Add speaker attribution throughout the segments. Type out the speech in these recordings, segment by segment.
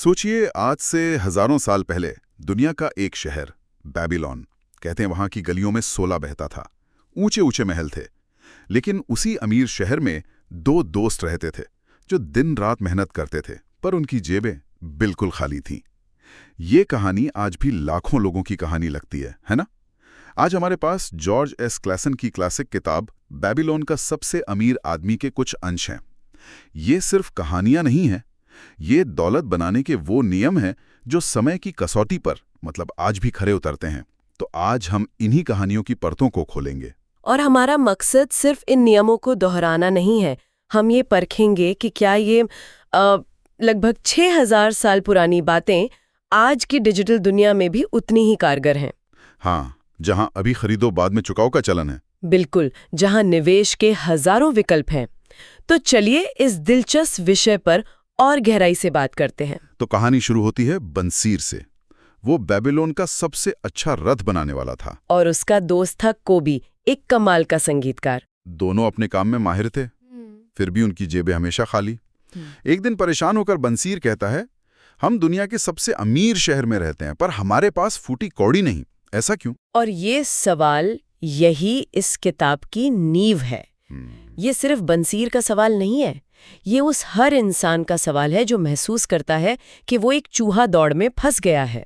Speaker 1: सोचिए, आज से हजारों साल पहले दुनिया का एक शहर बेबीलोन, कहते हैं वहां की गलियों में सोला बहता था। ऊंचे ऊंचे महल थे। लेकिन उसी अमीर शहर में दो दोस्त रहते थे जो दिन रात मेहनत करते थे, पर उनकी जेबें बिल्कुल खाली थीं। ये कहानी आज भी लाखों लोगों की कहानी लगती है ना? आज हमारे पास जॉर्ज एस क्लैसन की क्लासिक किताब बेबीलोन का सबसे अमीर आदमी के कुछ अंश हैं। ये सिर्फ कहानियां नहीं हैं, ये दौलत बनाने के वो नियम हैं जो समय की कसौटी पर मतलब आज भी खरे उतरते हैं। तो आज हम इन्हीं कहानियों की परतों को खोलेंगे।
Speaker 2: और हमारा मकसद सिर्फ इन नियमों को दोहराना नहीं है। हम ये परखेंगे कि क्या ये लगभग 6000 साल पुरानी बातें आज की डिजिटल दुनिया में भी उतनी ही कारगर हैं।
Speaker 1: हाँ, जहां अभी खरीदो बाद में चुकाओ का चलन है।
Speaker 2: बिल्कुल, जहां निवेश के हजारों विकल्प हैं। तो चलिए इस दिलचस्प विषय पर और गहराई से बात करते हैं।
Speaker 1: तो कहानी शुरू होती है बंसीर से। वो बेबीलोन का सबसे अच्छा रथ बनाने वाला था।
Speaker 2: और उसका दोस्त था कोबी, एक कमाल का संगीतकार।
Speaker 1: दोनों अपने काम में माहिर थे, फिर भी उनकी जेबें हमेशा खाली। एक दिन परेशान होकर बंसीर कहता है, हम दुनिया के सबसे अमीर शहर में रहते हैं, पर हमारे पास फूटी कौड़ी नहीं। ऐसा क्यों?
Speaker 2: और ये सवाल यही इस किताब की नींव है। ये सिर्फ बंसीर का सवाल नहीं है, ये उस हर इंसान का सवाल है जो महसूस करता है कि वो एक चूहा दौड़ में फंस गया है।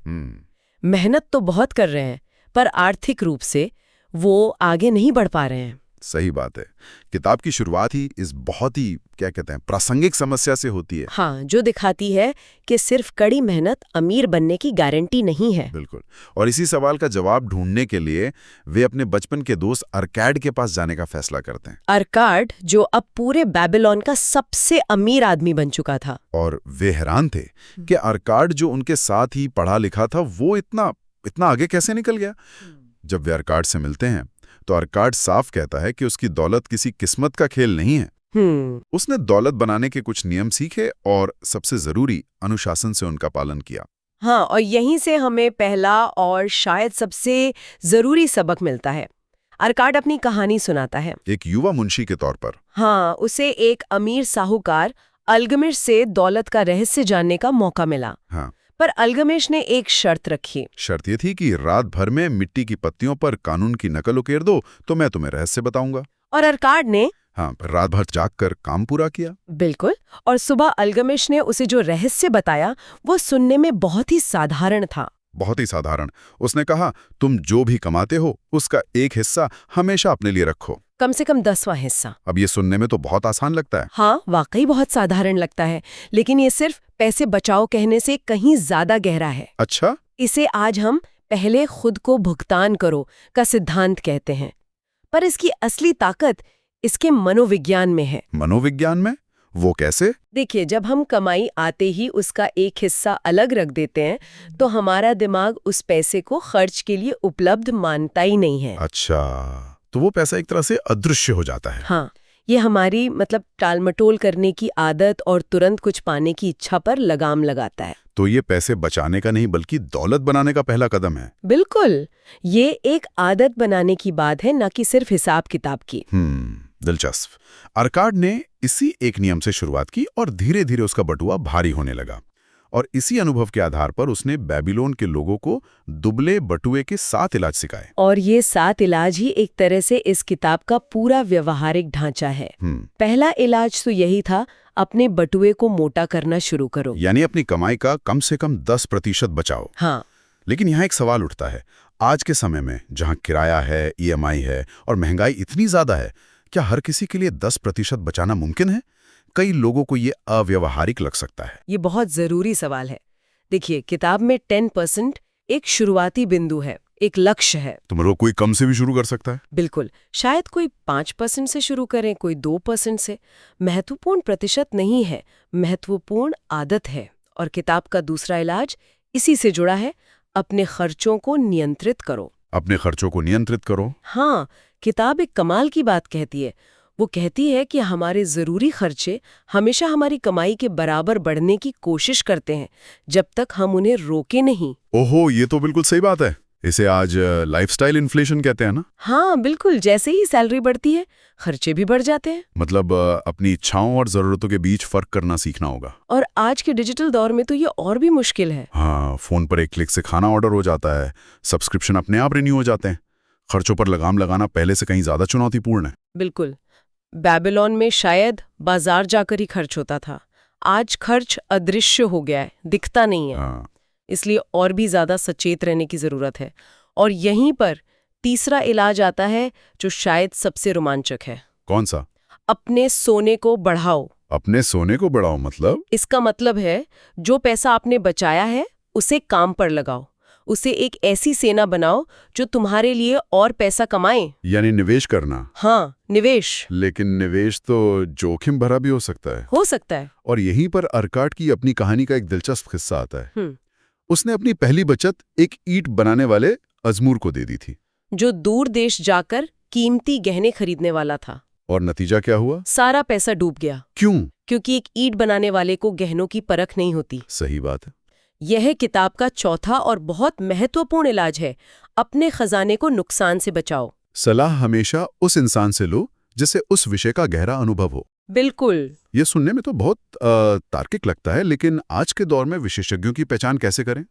Speaker 2: मेहनत तो बहुत कर रहे हैं, पर आर्थिक रूप से वो आगे नहीं बढ़ पा रहे हैं।
Speaker 1: सही बात है। किताब की शुरुआत ही इस बहुत ही प्रासंगिक समस्या से होती है।
Speaker 2: हाँ, जो दिखाती है कि सिर्फ कड़ी मेहनत अमीर बनने की गारंटी नहीं है।
Speaker 1: बिल्कुल। और इसी सवाल का जवाब ढूंढने के लिए वे अपने बचपन के दोस्त अर्काड के पास जाने का फैसला करते हैं।
Speaker 2: अर्काड, जो अब पूरे बेबीलोन का सबसे अमीर आदमी बन चुका था।
Speaker 1: और वे हैरान थे कि अर्काड, जो उनके साथ ही पढ़ा लिखा था, वो इतना आगे कैसे निकल गया। जब वे अर्काड से मिलते हैं तो अर्काड साफ कहता है कि उसकी दौलत किसी किस्मत का खेल नहीं है। उसने दौलत बनाने के कुछ नियम सीखे और सबसे जरूरी अनुशासन से उनका पालन किया।
Speaker 2: हाँ, और यहीं से हमें पहला और शायद सबसे जरूरी सबक मिलता है। अर्काड अपनी कहानी सुनाता है,
Speaker 1: एक युवा मुंशी के तौर पर।
Speaker 2: हाँ, उसे एक अमीर साहूकार अल्गमिश से दौलत का रहस्य जानने का मौका मिला।
Speaker 1: हाँ।
Speaker 2: पर अल्गमिश ने एक शर्त रखी।
Speaker 1: शर्त ये थी कि रात भर में मिट्टी की पत्तियों पर कानून की नकल उकेर दो तो मैं तुम्हें रहस्य बताऊंगा।
Speaker 2: और अर्काड ने
Speaker 1: रात भर जागकर काम पूरा किया।
Speaker 2: बिल्कुल। और सुबह अल्गमिश ने उसे जो रहस्य बताया वो सुनने में बहुत ही साधारण था।
Speaker 1: बहुत ही साधारण। उसने कहा, तुम जो भी कमाते हो उसका एक हिस्सा हमेशा अपने लिए रखो,
Speaker 2: कम से कम 10वां हिस्सा।
Speaker 1: अब ये सुनने में तो बहुत आसान लगता है।
Speaker 2: हाँ, वाकई बहुत साधारण लगता है, लेकिन ये सिर्फ पैसे बचाओ कहने से कहीं ज्यादा गहरा है।
Speaker 1: अच्छा?
Speaker 2: इसे आज हम पहले खुद को भुगतान करो का सिद्धांत कहते हैं। पर इसकी असली ताकत इसके मनोविज्ञान में है।
Speaker 1: मनोविज्ञान में? वो कैसे?
Speaker 2: देखिए, जब हम कमाई आते ही उसका एक हिस्सा अलग रख देते हैं तो हमारा दिमाग उस पैसे को खर्च के लिए उपलब्ध मानता ही नहीं है।
Speaker 1: अच्छा, तो वो पैसा एक तरह से अदृश्य हो जाता है।
Speaker 2: हाँ, ये हमारी टालमटोल करने की आदत और तुरंत कुछ पाने की इच्छा पर लगाम लगाता है।
Speaker 1: तो ये पैसे बचाने का नहीं बल्कि दौलत बनाने का पहला कदम है।
Speaker 2: बिल्कुल, ये एक आदत बनाने की बात है, न कि सिर्फ हिसाब किताब की।
Speaker 1: दिलचस्प। अर्काड ने इसी एक नियम से शुरुआत की और धीरे धीरे उसका बटुआ भारी होने लगा। और इसी अनुभव के आधार पर उसने बेबीलोन के लोगों को दुबले बटुए के 7 इलाज सिखाए।
Speaker 2: और ये 7 इलाज ही एक तरह से इस किताब का पूरा व्यवहारिक ढांचा है। पहला इलाज तो यही था, अपने बटुए को मोटा करना शुरू करो,
Speaker 1: यानी अपनी कमाई का कम से कम 10% बचाओ।
Speaker 2: हाँ।
Speaker 1: लेकिन यहाँ एक सवाल उठता है, आज के समय में जहाँ किराया है, EMI है और महंगाई इतनी ज्यादा है, क्या हर किसी के लिए 10% बचाना मुमकिन है? कई लोगों को ये अव्यवहारिक लग सकता है।
Speaker 2: ये बहुत जरूरी सवाल है। देखिए, किताब में 10% एक शुरुआती बिंदु है, एक लक्ष्य है।
Speaker 1: तो मतलब कोई कम से भी शुरू कर सकता है?
Speaker 2: बिल्कुल, शायद कोई 5% से शुरू करें, कोई 2% से। महत्वपूर्ण प्रतिशत नहीं है, महत्वपूर्ण आदत है। और किताब का दूसरा इलाज इसी से जुड़ा है, अपने खर्चों को नियंत्रित करो।
Speaker 1: अपने खर्चों को नियंत्रित करो?
Speaker 2: हाँ, किताब एक कमाल की बात कहती है। वो कहती है कि हमारे जरूरी खर्चे हमेशा हमारी कमाई के बराबर बढ़ने की कोशिश करते हैं, जब तक हम उन्हें रोके नहीं।
Speaker 1: ओहो, ये तो बिल्कुल सही बात है। इसे आज लाइफस्टाइल इन्फ्लेशन कहते हैं ना?
Speaker 2: हाँ बिल्कुल, जैसे ही सैलरी बढ़ती है खर्चे भी बढ़ जाते हैं।
Speaker 1: मतलब अपनी इच्छाओं और जरूरतों के बीच फर्क करना सीखना होगा।
Speaker 2: और आज के डिजिटल दौर में तो ये और भी मुश्किल है।
Speaker 1: हाँ, फोन पर एक क्लिक से खाना ऑर्डर हो जाता है, सब्सक्रिप्शन अपने आप रिन्यू हो जाते हैं। खर्चों पर लगाम लगाना पहले से कहीं ज्यादा चुनौतीपूर्ण है।
Speaker 2: बिल्कुल। बेबीलोन में शायद बाजार जाकर ही खर्च होता था, आज खर्च अदृश्य हो गया है, दिखता नहीं है।
Speaker 1: हाँ।
Speaker 2: इसलिए और भी ज्यादा सचेत रहने की जरूरत है। और यहीं पर तीसरा इलाज आता है जो शायद सबसे रोमांचक है।
Speaker 1: कौन सा?
Speaker 2: अपने सोने को बढ़ाओ।
Speaker 1: अपने सोने को बढ़ाओ मतलब?
Speaker 2: इसका मतलब है जो पैसा आपने बचाया है उसे काम पर लगाओ, उसे एक ऐसी सेना बनाओ जो तुम्हारे लिए और पैसा कमाए।
Speaker 1: यानी निवेश करना।
Speaker 2: हाँ, निवेश।
Speaker 1: लेकिन निवेश तो जोखिम भरा भी हो सकता है।
Speaker 2: हो सकता है।
Speaker 1: और यहीं पर अर्काट की अपनी कहानी का एक दिलचस्प किस्सा आता है। उसने अपनी पहली बचत एक ईंट बनाने वाले अजमूर को दे दी थी,
Speaker 2: जो दूर देश जाकर कीमती गहने खरीदने वाला था।
Speaker 1: और नतीजा क्या हुआ?
Speaker 2: सारा पैसा डूब गया।
Speaker 1: क्यों?
Speaker 2: क्योंकि एक ईंट बनाने वाले को गहनों की परख नहीं होती।
Speaker 1: सही बात है।
Speaker 2: यह किताब का चौथा और बहुत महत्वपूर्ण इलाज है। अपने खजाने को नुकसान से बचाओ।
Speaker 1: सलाह हमेशा उस इंसान से लो जिसे उस विषय का गहरा अनुभव हो।
Speaker 2: बिल्कुल।
Speaker 1: ये सुनने में तो बहुत तार्किक लगता है, लेकिन आज के दौर में विशेषज्ञों की पहचान कैसे करें?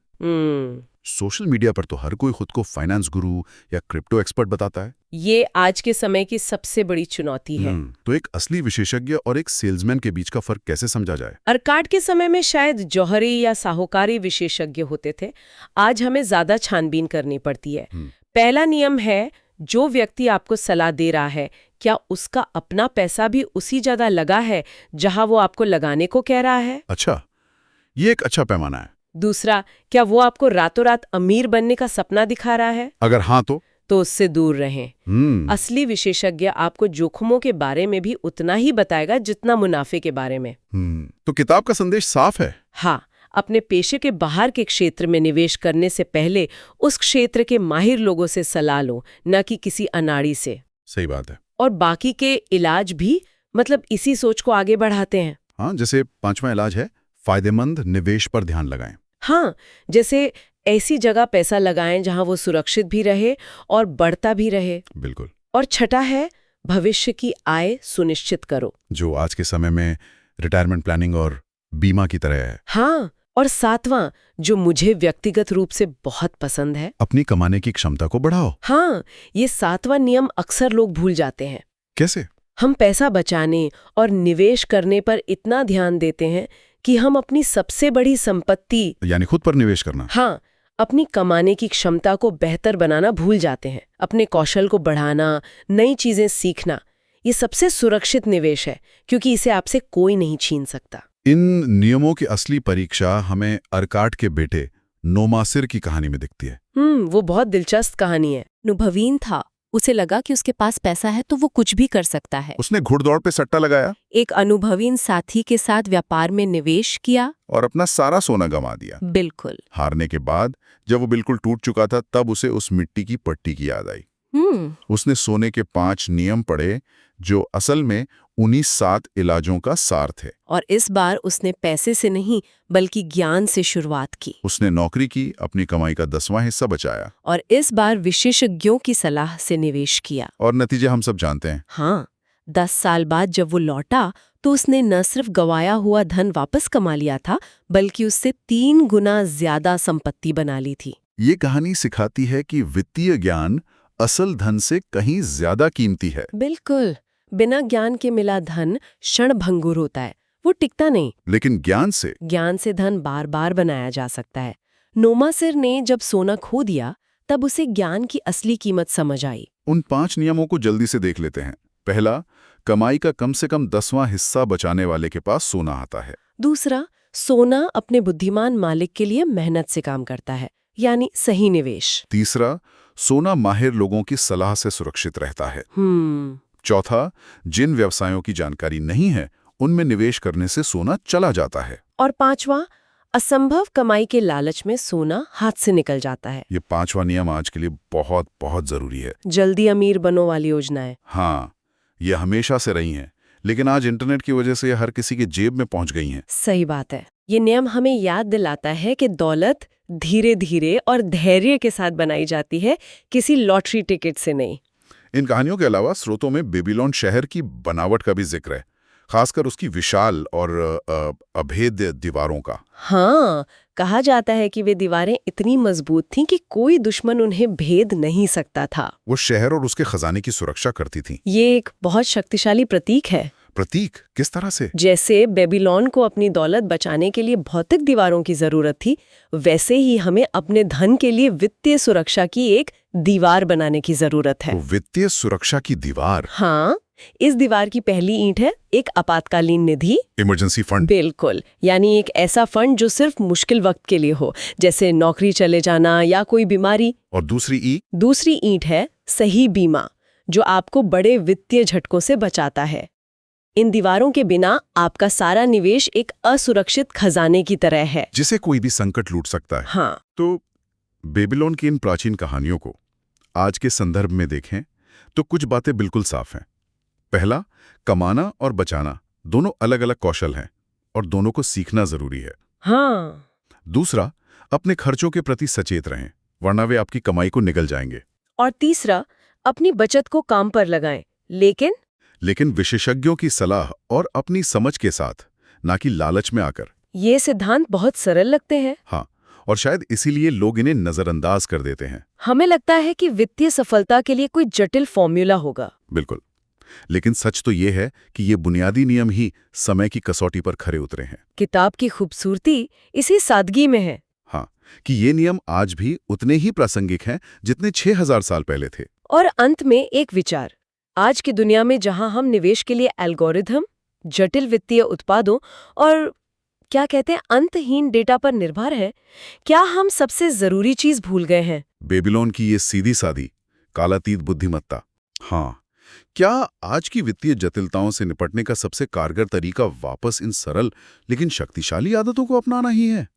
Speaker 1: सोशल मीडिया पर तो हर कोई खुद को फाइनेंस गुरु या क्रिप्टो एक्सपर्ट बताता है।
Speaker 2: ये आज के समय की सबसे बड़ी चुनौती है।
Speaker 1: तो एक असली विशेषज्ञ और एक सेल्समैन के बीच का फर्क कैसे समझा जाए?
Speaker 2: अर्काट के समय में शायद जौहरी या साहूकारी विशेषज्ञ होते थे, आज हमें ज्यादा छानबीन करनी पड़ती है। पहला नियम है, जो व्यक्ति आपको सलाह दे रहा है क्या उसका अपना पैसा भी उसी जगह लगा है जहां वो आपको लगाने को कह रहा है?
Speaker 1: अच्छा, ये एक अच्छा पैमाना है।
Speaker 2: दूसरा, क्या वो आपको रातों रात अमीर बनने का सपना दिखा रहा है?
Speaker 1: अगर हाँ तो
Speaker 2: उससे दूर रहें। असली विशेषज्ञ आपको जोखिमों के बारे में भी उतना ही बताएगा जितना मुनाफे के बारे में।
Speaker 1: तो किताब का संदेश साफ है।
Speaker 2: हाँ, अपने पेशे के बाहर के क्षेत्र में निवेश करने से पहले उस क्षेत्र के माहिर लोगों से सलाह लो, न कि किसी अनाड़ी से।
Speaker 1: सही बात है।
Speaker 2: और बाकी के इलाज भी मतलब इसी सोच को आगे बढ़ाते हैं।
Speaker 1: हाँ, जैसे 5वां इलाज है, फायदेमंद निवेश पर ध्यान लगाएं।
Speaker 2: हाँ, जैसे ऐसी जगह पैसा लगाएं जहां वो सुरक्षित भी रहे और बढ़ता भी रहे।
Speaker 1: बिल्कुल।
Speaker 2: और छठा है, भविष्य की आय सुनिश्चित करो,
Speaker 1: जो आज के समय में रिटायरमेंट प्लानिंग और बीमा की तरह है।
Speaker 2: हाँ, और सातवां, जो मुझे व्यक्तिगत रूप से बहुत पसंद है,
Speaker 1: अपनी कमाने की क्षमता को बढ़ाओ।
Speaker 2: हाँ, ये सातवां नियम अक्सर लोग भूल जाते हैं।
Speaker 1: कैसे?
Speaker 2: हम पैसा बचाने और निवेश करने पर इतना ध्यान देते हैं कि हम अपनी सबसे बड़ी संपत्ति
Speaker 1: यानी खुद पर निवेश करना,
Speaker 2: हाँ, अपनी कमाने की क्षमता को बेहतर बनाना भूल जाते हैं। अपने कौशल को बढ़ाना, नई चीजें सीखना, ये सबसे सुरक्षित निवेश है क्योंकि इसे आपसे कोई नहीं छीन सकता।
Speaker 1: इन नियमों की असली परीक्षा हमें अर्काट के बेटे नोमासिर की कहानी में दिखती है।
Speaker 2: वो बहुत दिलचस्प कहानी है।
Speaker 3: अनुभवीन था, उसे लगा कि उसके पास पैसा है तो वो कुछ भी कर सकता है।
Speaker 1: उसने घुड़दौड़ पे सट्टा लगाया,
Speaker 3: एक अनुभवीन साथी के साथ व्यापार में निवेश किया
Speaker 1: और अपना सारा सोना गंवा दिया।
Speaker 3: बिल्कुल।
Speaker 1: हारने के बाद जब वो बिल्कुल टूट चुका था, तब उसे उस मिट्टी की पट्टी की याद आई। उसने सोने के 5 नियम पढ़े जो असल में उन्हीं 7 इलाजों का सार थे।
Speaker 3: और इस बार उसने पैसे से नहीं बल्कि ज्ञान से शुरुआत की।
Speaker 1: उसने नौकरी की, अपनी कमाई का 10वां हिस्सा बचाया,
Speaker 3: और इस बार विशेषज्ञों की सलाह से निवेश किया।
Speaker 1: और नतीजे हम सब जानते हैं।
Speaker 3: हाँ, 10 साल बाद जब वो लौटा तो उसने न सिर्फ गवाया हुआ धन वापस कमा लिया था, बल्कि उससे 3 गुना ज्यादा संपत्ति बना ली थी।
Speaker 1: ये कहानी सिखाती है कि वित्तीय ज्ञान असल धन से कहीं ज्यादा कीमती है।
Speaker 2: बिल्कुल। बिना ज्ञान के मिला धन क्षणभंगुर होता है, वो टिकता नहीं।
Speaker 1: लेकिन ज्ञान से
Speaker 2: धन बार बार बनाया जा सकता है। नोमासिर ने जब सोना खो दिया तब उसे ज्ञान की असली कीमत समझ आई।
Speaker 1: उन 5 नियमों को जल्दी से देख लेते हैं। पहला, कमाई का कम से कम 10वां हिस्सा बचाने वाले के पास सोना आता है।
Speaker 2: दूसरा, सोना अपने बुद्धिमान मालिक के लिए मेहनत से काम करता है, यानी सही निवेश।
Speaker 1: तीसरा, सोना माहिर लोगों की सलाह से सुरक्षित रहता है। चौथा, जिन व्यवसायों की जानकारी नहीं है उनमें निवेश करने से सोना चला जाता है।
Speaker 2: और पांचवा, असंभव कमाई के लालच में सोना हाथ से निकल जाता है।
Speaker 1: ये 5वां नियम आज के लिए बहुत बहुत जरूरी है।
Speaker 2: जल्दी अमीर बनो वाली योजनाएं।
Speaker 1: हाँ, ये हमेशा से रही हैं, लेकिन आज इंटरनेट की वजह से ये हर किसी के जेब में पहुंच गई हैं।
Speaker 2: सही बात है। ये नियम हमें याद दिलाता है कि दौलत धीरे धीरे और धैर्य के साथ बनाई जाती है, किसी लॉटरी टिकट से नहीं।
Speaker 1: इन कहानियों के अलावा स्रोतों में बेबीलोन शहर की बनावट का भी जिक्र है, खासकर उसकी विशाल और अभेद्य दीवारों का।
Speaker 2: हाँ, कहा जाता है कि वे दीवारें इतनी मजबूत थीं कि कोई दुश्मन उन्हें भेद नहीं सकता था।
Speaker 1: वो शहर और उसके खजाने की सुरक्षा करती थीं।
Speaker 2: ये एक बहुत शक्तिशाली प्रतीक है।
Speaker 1: प्रतीक किस तरह से?
Speaker 2: जैसे बेबीलोन को अपनी दौलत बचाने के लिए भौतिक दीवारों की जरूरत थी, वैसे ही हमें अपने धन के लिए वित्तीय सुरक्षा की एक दीवार बनाने की जरूरत है।
Speaker 1: तो वित्तीय सुरक्षा की दीवार।
Speaker 2: हाँ, इस दीवार की पहली ईंट है एक आपातकालीन निधि।
Speaker 1: Emergency fund.
Speaker 2: बिल्कुल, यानी एक ऐसा फंड जो सिर्फ मुश्किल वक्त के लिए हो, जैसे नौकरी चले जाना या कोई बीमारी।
Speaker 1: और
Speaker 2: दूसरी ईंट है सही बीमा, जो आपको बड़े वित्तीय झटकों से बचाता है। इन दीवारों के बिना आपका सारा निवेश एक असुरक्षित खजाने की तरह है,
Speaker 1: जिसे कोई भी संकट लूट सकता है।
Speaker 2: हाँ।
Speaker 1: तो बेबीलोन की इन प्राचीन कहानियों को आज के संदर्भ में देखें तो कुछ बातें बिल्कुल साफ हैं। पहला, कमाना और बचाना दोनों अलग अलग कौशल हैं और दोनों को सीखना जरूरी है।
Speaker 2: हाँ।
Speaker 1: दूसरा, अपने खर्चों के प्रति सचेत रहें, वरना वे आपकी कमाई को निगल जाएंगे।
Speaker 2: और तीसरा, अपनी बचत को काम पर लगाएं, लेकिन
Speaker 1: विशेषज्ञों की सलाह और अपनी समझ के साथ, ना कि लालच में आकर।
Speaker 2: ये सिद्धांत बहुत सरल लगते हैं।
Speaker 1: हाँ, और शायद इसीलिए लोग इन्हें नजरअंदाज कर देते हैं।
Speaker 2: हमें लगता है कि वित्तीय सफलता के लिए कोई जटिल फॉर्मूला होगा।
Speaker 1: बिल्कुल, लेकिन सच तो ये है कि ये बुनियादी नियम ही समय की कसौटी पर खरे उतरे हैं।
Speaker 2: किताब की खूबसूरती इसी सादगी में है।
Speaker 1: हाँ, कि ये नियम आज भी उतने ही प्रासंगिक हैं जितने 6000 साल पहले थे।
Speaker 2: और अंत में एक विचार, आज की दुनिया में जहां हम निवेश के लिए एल्गोरिथम, जटिल वित्तीय उत्पादों और क्या कहते हैं अंतहीन डेटा पर निर्भर है, क्या हम सबसे जरूरी चीज भूल गए हैं?
Speaker 1: बेबीलोन की ये सीधी सादी कालातीत बुद्धिमत्ता। हाँ, क्या आज की वित्तीय जटिलताओं से निपटने का सबसे कारगर तरीका वापस इन सरल लेकिन शक्तिशाली आदतों को अपनाना ही है?